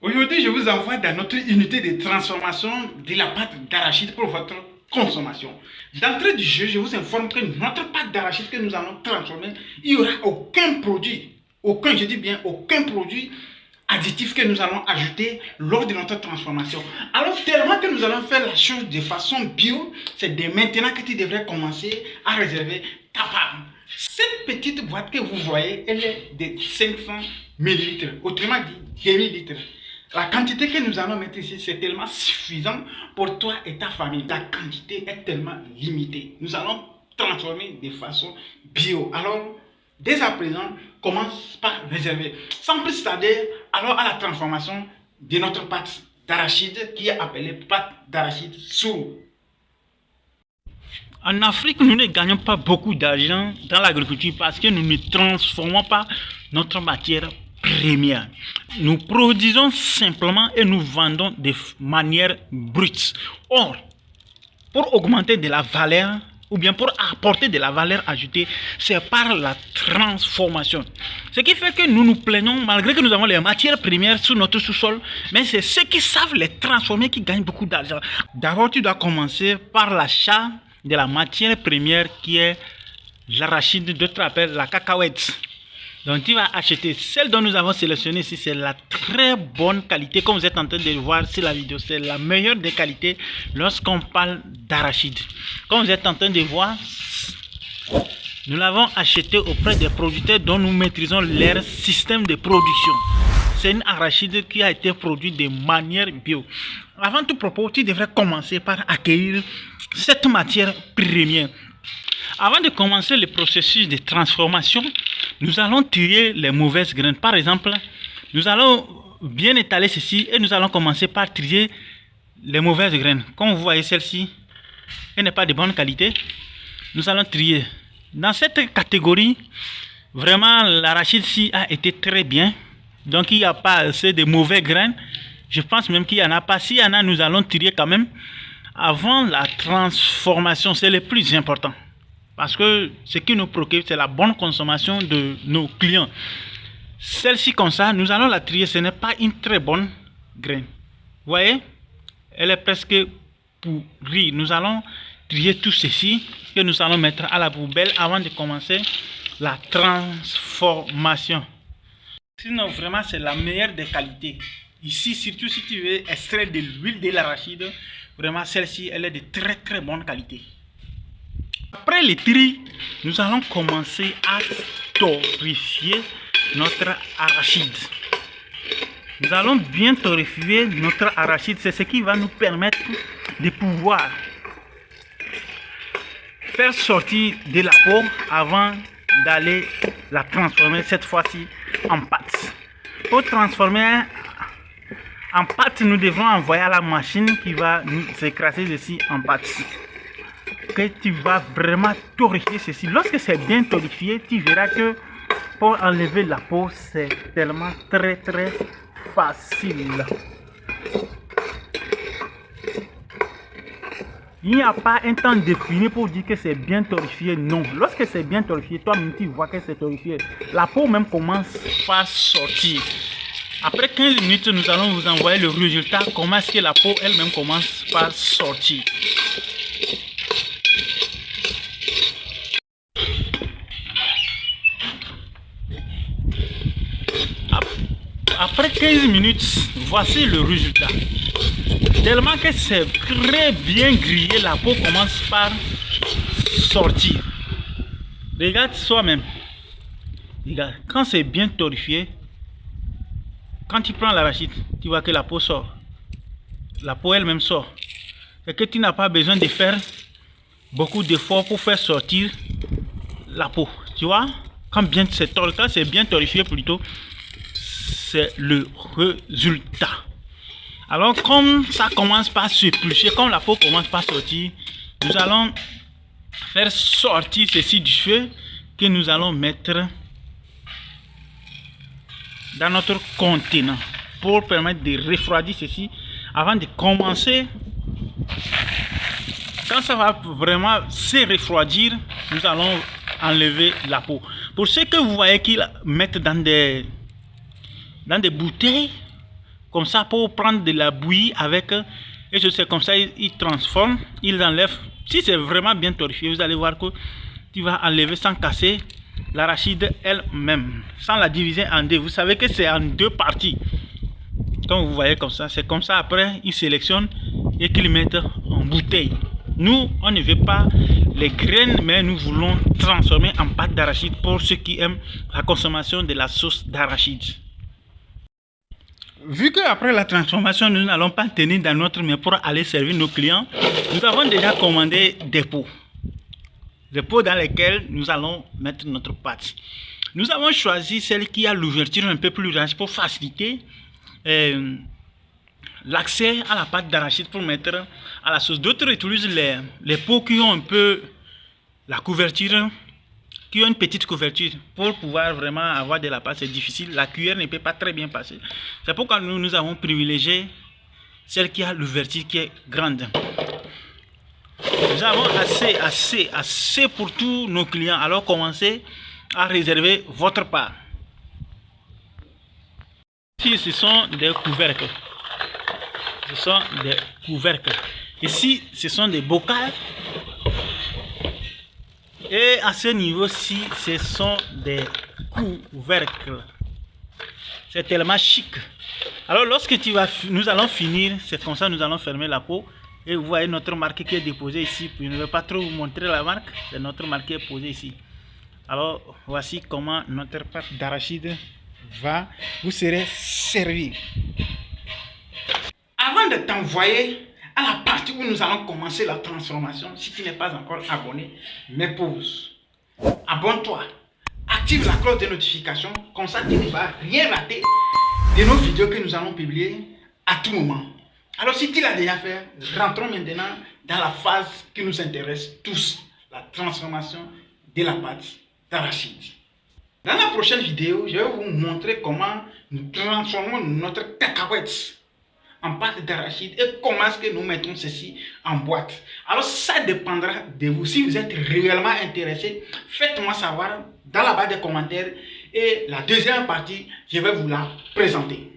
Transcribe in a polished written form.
Aujourd'hui, je vous envoie dans notre unité de transformation de la pâte d'arachide pour votre consommation. D'entrée du jeu, je vous informe que notre pâte d'arachide que nous allons transformer, il n'y aura aucun, je dis bien aucun produit additif que nous allons ajouter lors de notre transformation. Alors tellement que nous allons faire la chose de façon bio, c'est dès maintenant que tu devrais commencer à réserver ta pâte. Cette petite boîte que vous voyez, elle est de 500 ml, autrement dit 2000 litres. La quantité que nous allons mettre ici, c'est tellement suffisant pour toi et ta famille. La quantité est tellement limitée. Nous allons transformer de façon bio. Alors, dès à présent, commence par réserver. Sans plus tarder, alors à la transformation de notre pâte d'arachide qui est appelée pâte d'arachide sourd. En Afrique, nous ne gagnons pas beaucoup d'argent dans l'agriculture parce que nous ne transformons pas notre matière première. Nous produisons simplement et nous vendons de manière brute. Or, pour augmenter de la valeur ou bien pour apporter de la valeur ajoutée, c'est par la transformation. Ce qui fait que nous nous plaignons, malgré que nous avons les matières premières sous notre sous-sol, mais c'est ceux qui savent les transformer qui gagnent beaucoup d'argent. D'abord, tu dois commencer par l'achat de la matière première qui est l'arachide, d'autres appellent la cacahuète. Donc tu vas acheter celle dont nous avons sélectionné ici, c'est la très bonne qualité. Comme vous êtes en train de le voir sur la vidéo, c'est la meilleure des qualités lorsqu'on parle d'arachide. Comme vous êtes en train de voir, nous l'avons acheté auprès des producteurs dont nous maîtrisons leur système de production. C'est une arachide qui a été produite de manière bio. Avant tout propos, tu devrais commencer par acquérir cette matière première. Avant de commencer le processus de transformation, nous allons trier les mauvaises graines. Par exemple, nous allons bien étaler ceci et nous allons commencer par trier les mauvaises graines. Comme vous voyez celle-ci, elle n'est pas de bonne qualité. Nous allons trier. Dans cette catégorie, vraiment l'arachide-ci a été très bien. Donc il n'y a pas assez de mauvaises graines. Je pense même qu'il n'y en a pas. S'il y en a, nous allons trier quand même. Avant la transformation, c'est le plus important. Parce que ce qui nous préoccupe, c'est la bonne consommation de nos clients. Celle-ci comme ça, nous allons la trier. Ce n'est pas une très bonne graine. Vous voyez? Elle est presque pourrie. Nous allons trier tout ceci que nous allons mettre à la poubelle avant de commencer la transformation. Sinon, vraiment, c'est la meilleure des qualités. Ici, surtout si tu veux extraire de l'huile de l'arachide, vraiment, celle-ci, elle est de très très bonne qualité. Après le tri, nous allons commencer à torréfier notre arachide. Nous allons bien torréfier notre arachide. C'est ce qui va nous permettre de pouvoir faire sortir de la peau avant d'aller la transformer cette fois-ci en pâte. Pour transformer en pâte, nous devrons envoyer à la machine qui va nous écraser ceci en pâte. Que tu vas vraiment torréfier ceci. Lorsque c'est bien torréfié, tu verras que pour enlever la peau, c'est tellement très très facile. Il n'y a pas un temps défini pour dire que c'est bien torréfié. Non. Lorsque c'est bien torréfié, toi-même tu vois que c'est torréfié. La peau même commence par sortir. Après 15 minutes, nous allons vous envoyer le résultat. Comment est-ce que la peau elle-même commence par sortir. Après 15 minutes, voici le résultat. Tellement que c'est très bien grillé, la peau commence par sortir. Regarde soi-même. Regarde, quand c'est bien torréfié, quand tu prends l'arachide, tu vois que la peau sort. La peau elle-même sort. Et que tu n'as pas besoin de faire beaucoup d'efforts pour faire sortir la peau. Tu vois, quand c'est bien torréfié plutôt, c'est le résultat. Alors comme ça commence par s'éplucher, comme la peau commence par sortir, nous allons faire sortir ceci du feu que nous allons mettre dans notre contenant pour permettre de refroidir ceci avant de commencer. Quand ça va vraiment se refroidir, nous allons enlever la peau. Pour ceux que vous voyez qu'ils mettent dans des bouteilles comme ça pour prendre de la bouillie avec, et c'est comme ça ils transforment, ils enlèvent. Si c'est vraiment bien torréfié, vous allez voir que tu vas enlever sans casser l'arachide elle-même, sans la diviser en deux. Vous savez que c'est en deux parties. Comme vous voyez comme ça, c'est comme ça après ils sélectionnent et qu'ils mettent en bouteille. Nous, on ne veut pas les graines, mais nous voulons transformer en pâte d'arachide pour ceux qui aiment la consommation de la sauce d'arachide. Vu qu'après la transformation, nous n'allons pas tenir dans notre main pour aller servir nos clients, nous avons déjà commandé des pots. Des pots dans lesquels nous allons mettre notre pâte. Nous avons choisi celle qui a l'ouverture un peu plus large pour faciliter l'accès à la pâte d'arachide pour mettre à la sauce. D'autres utilisent les pots qui ont un peu la couverture, qui ont une petite couverture pour pouvoir vraiment avoir de la pâte. C'est difficile, la cuillère ne peut pas très bien passer. C'est pourquoi nous avons privilégié celle qui a l'ouverture qui est grande. Nous avons assez pour tous nos clients. Alors commencez à réserver votre part. Ici, ce sont des couvercles. Ce sont des couvercles. Ici, ce sont des bocaux. Et à ce niveau-ci, ce sont des couvercles. C'est tellement chic. Alors, lorsque nous allons finir, c'est comme ça, nous allons fermer la peau. Et vous voyez notre marque qui est déposée ici. Je ne vais pas trop vous montrer la marque. C'est notre marque qui est posée ici. Alors, voici comment notre pâte d'arachide va vous serez servi. Avant de t'envoyer à la partie où nous allons commencer la transformation, si tu n'es pas encore abonné, mets pause. Abonne-toi. Active la cloche de notification. Comme ça, tu ne vas rien rater de nos vidéos que nous allons publier à tout moment. Alors, si tu l'as déjà fait, rentrons maintenant dans la phase qui nous intéresse tous, la transformation de la pâte d'arachide. Dans la prochaine vidéo, je vais vous montrer comment nous transformons notre cacahuète en pâte d'arachide et comment est-ce que nous mettons ceci en boîte. Alors, ça dépendra de vous. Si vous êtes réellement intéressé, faites-moi savoir dans la barre des commentaires et la deuxième partie, je vais vous la présenter.